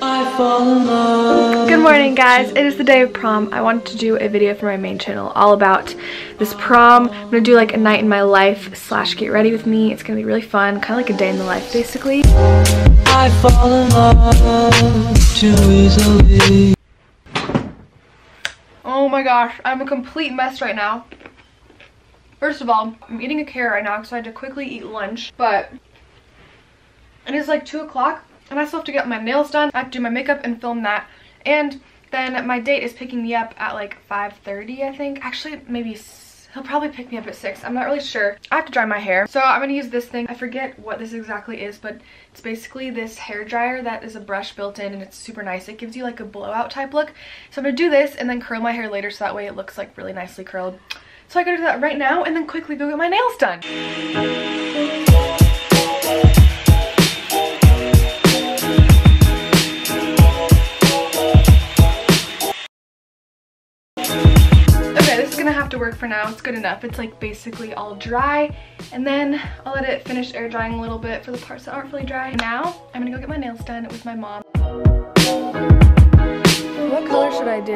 Good morning, guys. It is the day of prom. I wanted to do a video for my main channel all about this prom. I'm gonna do like a night in my life slash get ready with me. It's gonna be really fun, kind of like a day in the life basically. I fall in love too easily. Oh my gosh, I'm a complete mess right now. First of all, I'm eating a carrot right now because I had to quickly eat lunch, but it is like 2 o'clock. And I still have to get my nails done. I have to do my makeup and film that. And then my date is picking me up at like 5:30, I think. Actually, maybe he'll probably pick me up at 6. I'm not really sure. I have to dry my hair. So I'm going to use this thing. I forget what this exactly is, but it's basically this hair dryer that is a brush built in, and it's super nice. It gives you like a blowout type look. So I'm going to do this and then curl my hair later so that way it looks like really nicely curled. So I gotta do that right now and then quickly go get my nails done. Gonna have to work for now. It's good enough. It's like basically all dry, and then I'll let it finish air drying a little bit for the parts that aren't fully dry. Now I'm gonna go get my nails done with my mom. What color should I do?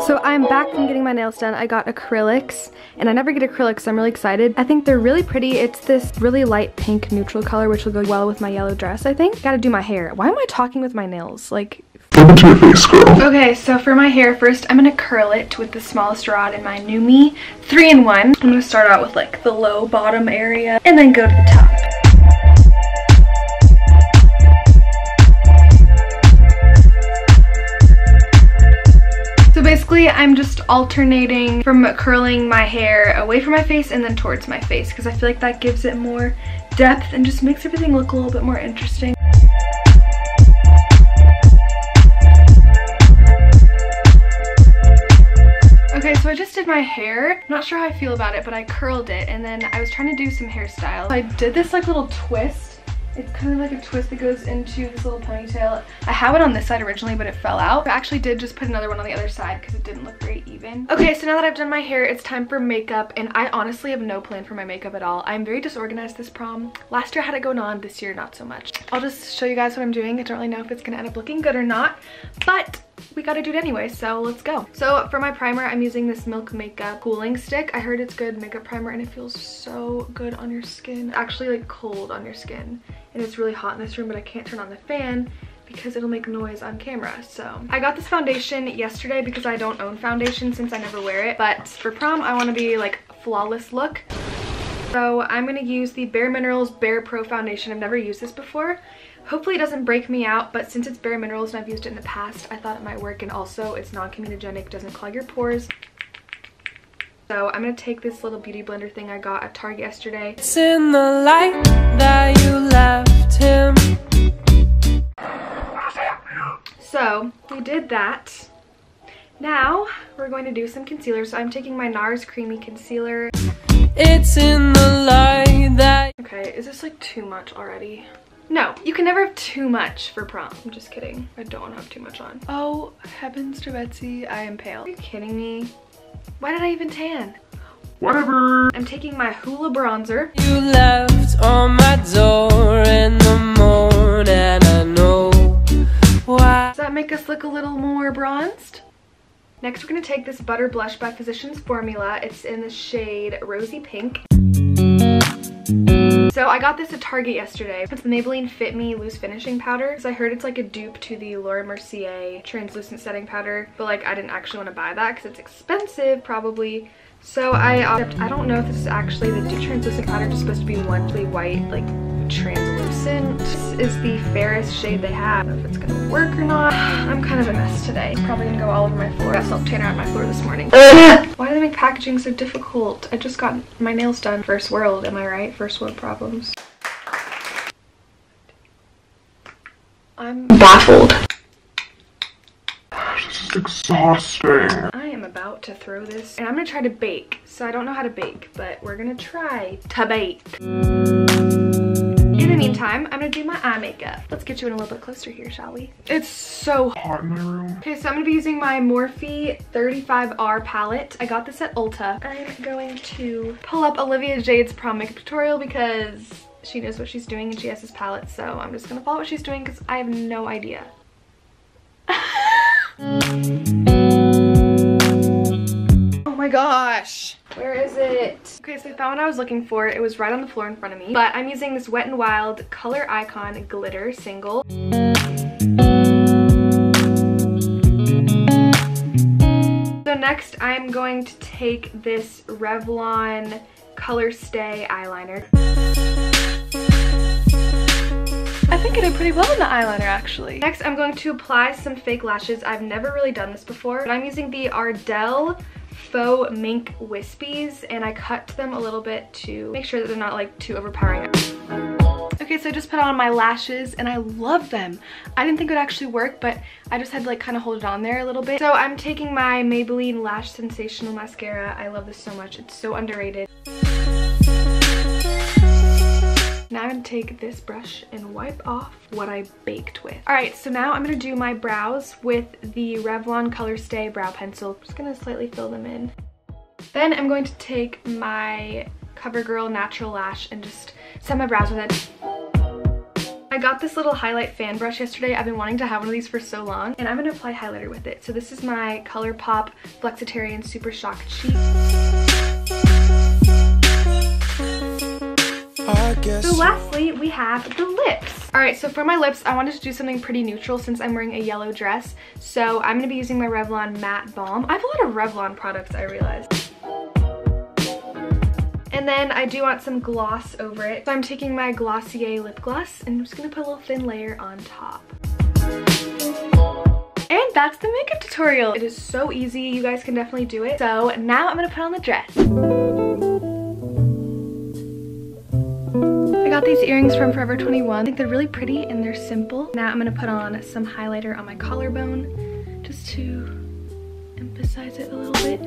So I'm back from getting my nails done. I got acrylics, and I never get acrylics, so I'm really excited. I think they're really pretty. It's this really light pink neutral color, which will go well with my yellow dress, I think. Gotta do my hair. Why am I talking with my nails? Like, to your face, girl. Okay, so for my hair, first I'm gonna curl it with the smallest rod in my New Me 3-in-1. I'm gonna start out with like the low bottom area and then go to the top. So basically I'm just alternating from curling my hair away from my face and then towards my face, because I feel like that gives it more depth and just makes everything look a little bit more interesting. Okay, so I just did my hair. I'm not sure how I feel about it, but I curled it, and then I was trying to do some hairstyles. I did this like little twist. It's kind of like a twist that goes into this little ponytail. I have it on this side originally, but it fell out. I actually did just put another one on the other side because it didn't look very even. Okay, so now that I've done my hair, it's time for makeup, and I honestly have no plan for my makeup at all. I'm very disorganized this prom. Last year I had it going on, this year not so much. I'll just show you guys what I'm doing. I don't really know if it's gonna end up looking good or not, but we gotta do it anyway, so let's go. So for my primer, I'm using this Milk Makeup cooling stick. I heard it's good makeup primer and it feels so good on your skin. Actually like cold on your skin. And it's really hot in this room, but I can't turn on the fan because it'll make noise on camera. So I got this foundation yesterday because I don't own foundation since I never wear it. But for prom, I want to be like flawless look. So I'm going to use the Bare Minerals Bare Pro foundation. I've never used this before. Hopefully it doesn't break me out, but since it's Bare Minerals and I've used it in the past, I thought it might work, and also it's non-comedogenic, doesn't clog your pores. So I'm gonna take this little beauty blender thing I got at Target yesterday. It's in the light that you left him. So we did that. Now we're going to do some concealer. So I'm taking my NARS Creamy Concealer. It's in the light that... Okay, is this like too much already? No, you can never have too much for prom. I'm just kidding. I don't want to have too much on. Oh, heavens to Betsy, I am pale. Are you kidding me? Why did I even tan? Whatever. I'm taking my Hoola bronzer. You left on my door in the morning, I know why. Does that make us look a little more bronzed? Next, we're gonna take this Butter Blush by Physicians Formula. It's in the shade Rosy Pink. So I got this at Target yesterday. It's the Maybelline Fit Me Loose Finishing Powder, because I heard it's like a dupe to the Laura Mercier Translucent Setting Powder, but like I didn't actually want to buy that because it's expensive probably. So I don't know if this is actually the translucent powder just supposed to be one really white, like translucent. This is the fairest shade they have. I don't know if it's gonna work or not. I'm kind of a mess today. It's probably gonna go all over my floor. I got self-tanner on my floor this morning. Why do they make packaging so difficult? I just got my nails done. First world, am I right? First world problems. I'm baffled. This is exhausting. I am about to throw this, and I'm gonna try to bake. So I don't know how to bake, but we're gonna try to bake. In the meantime, I'm gonna do my eye makeup. Let's get you in a little bit closer here, shall we? It's so hot in my room. Okay, so I'm gonna be using my Morphe 35R palette. I got this at Ulta. I'm going to pull up Olivia Jade's prom makeup tutorial because she knows what she's doing and she has this palette, so I'm just gonna follow what she's doing because I have no idea. Oh my gosh, where is it? Okay, so I found what I was looking for. It was right on the floor in front of me, but I'm using this Wet n Wild Color Icon Glitter Single. So next I'm going to take this Revlon Color Stay eyeliner. I think I did pretty well in the eyeliner actually. Next I'm going to apply some fake lashes. I've never really done this before, but I'm using the Ardell Faux Mink Wispies, and I cut them a little bit to make sure that they're not like too overpowering. Okay, so I just put on my lashes and I love them. I didn't think it would actually work, but I just had to like kind of hold it on there a little bit. So I'm taking my Maybelline Lash Sensational Mascara. I love this so much. It's so underrated. Now I'm gonna take this brush and wipe off what I baked with. All right, so now I'm gonna do my brows with the Revlon Color Stay brow pencil. I'm just gonna slightly fill them in. Then I'm going to take my CoverGirl Natural Lash and just set my brows with it. I got this little highlight fan brush yesterday. I've been wanting to have one of these for so long, and I'm gonna apply highlighter with it. So this is my ColourPop Flexitarian Super Shock Cheek. So lastly, we have the lips. All right, so for my lips, I wanted to do something pretty neutral since I'm wearing a yellow dress. So I'm gonna be using my Revlon Matte Balm. I have a lot of Revlon products, I realized. And then I do want some gloss over it. So I'm taking my Glossier lip gloss and I'm just gonna put a little thin layer on top. And that's the makeup tutorial. It is so easy, you guys can definitely do it. So now I'm gonna put on the dress. I got these earrings from Forever 21. I think they're really pretty and they're simple. Now I'm gonna put on some highlighter on my collarbone just to emphasize it a little bit.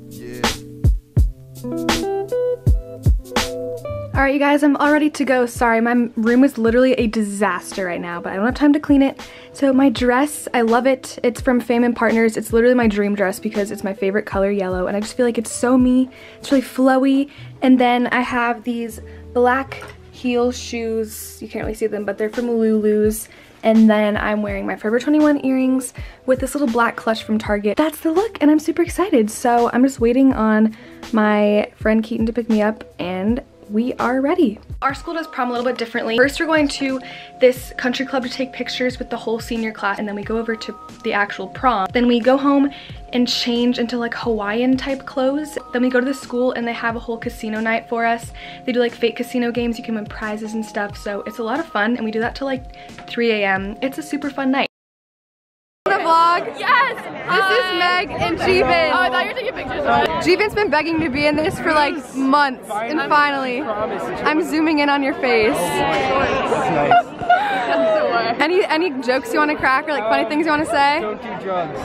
Yeah. All right, you guys, I'm all ready to go. Sorry, my room is literally a disaster right now, but I don't have time to clean it. So my dress, I love it. It's from Fame & Partners. It's literally my dream dress because it's my favorite color, yellow, and I just feel like it's so me. It's really flowy. And then I have these black heel shoes. You can't really see them, but they're from Lulu's. And then I'm wearing my Forever 21 earrings with this little black clutch from Target. That's the look, and I'm super excited. So I'm just waiting on my friend Keaton to pick me up, and we are ready. Our school does prom a little bit differently. First, we're going to this country club to take pictures with the whole senior class, and then we go over to the actual prom. Then we go home and change into like Hawaiian type clothes. Then we go to the school and they have a whole casino night for us. They do like fake casino games. You can win prizes and stuff. So it's a lot of fun, and we do that till like 3 a.m. It's a super fun night. Vlog. Yes! This is Meg and Jeevan. Oh, I thought you were taking pictures of it. Jeevan's been begging to be in this for like months, and finally, I'm zooming in on your face. Any jokes you want to crack or like funny things you want to say? Don't do drugs.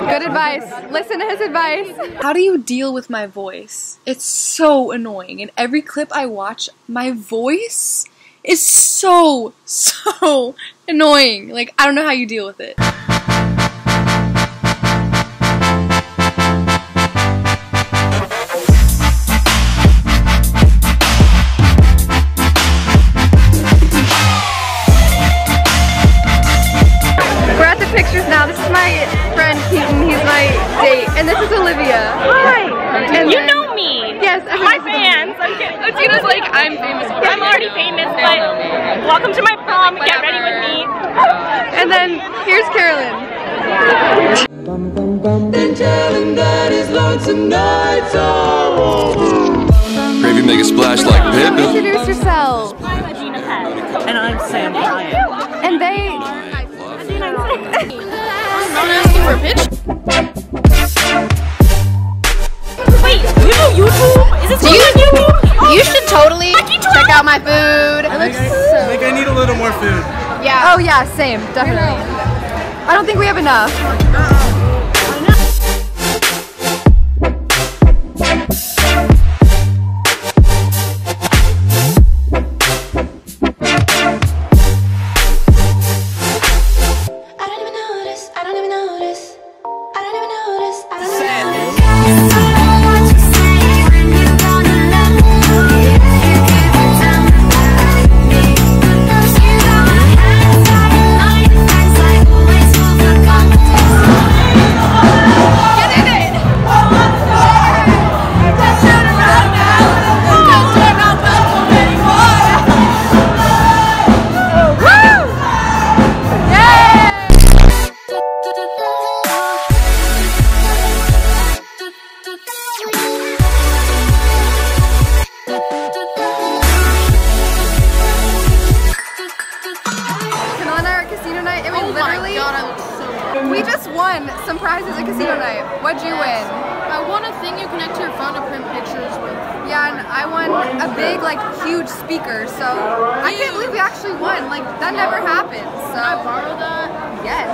Good advice. Listen to his advice. How do you deal with my voice? It's so annoying. In every clip I watch, my voice is so annoying. Like, I don't know how you deal with it. Pictures now. This is my friend Keaton. He's my date, and this is Olivia. Hi. And you know me. Yes. My fans. I'm kidding. Tina's like, I'm famous. I'm already famous, but welcome to my prom. Get ready with me. And then here's Carolyn. Gravy make a splash like Pippin. Introduce yourself. And I'm Sam Bryant. And they. I'm asking for a pitch. Wait, you do YouTube? Is this on YouTube? You should totally check out my food. I think I need a little more food. Yeah. Oh yeah, same, definitely. I don't think we have enough. won some prizes at casino night. What'd you win? I won a thing you connect to your phone to print pictures with. Yeah, and I won a big, like, huge speaker, so I can't believe we actually won. Like, that never happens, so. Can I borrow that? Yes.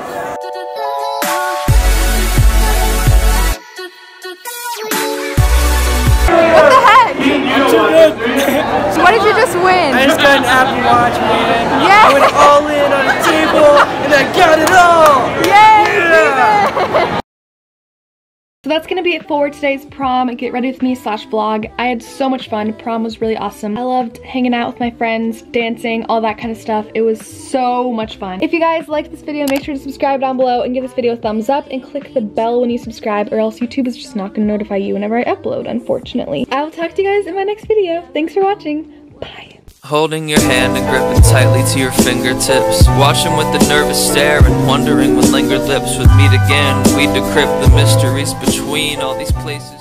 What the heck? So what did you just win? I just got an Apple Watch, man. Yeah. I went all in on a table, and I got it all. Yay! So that's gonna be it for today's prom get ready with me / vlog. I had so much fun. Prom was really awesome. I loved hanging out with my friends, dancing, all that kind of stuff. It was so much fun. If you guys liked this video, make sure to subscribe down below and give this video a thumbs up and click the bell when you subscribe, or else YouTube is just not gonna notify you whenever I upload, unfortunately. I will talk to you guys in my next video. Thanks for watching. Bye. Holding your hand and gripping tightly to your fingertips, watching with a nervous stare and wondering when lingered lips would meet again. We'd decrypt the mysteries between all these places.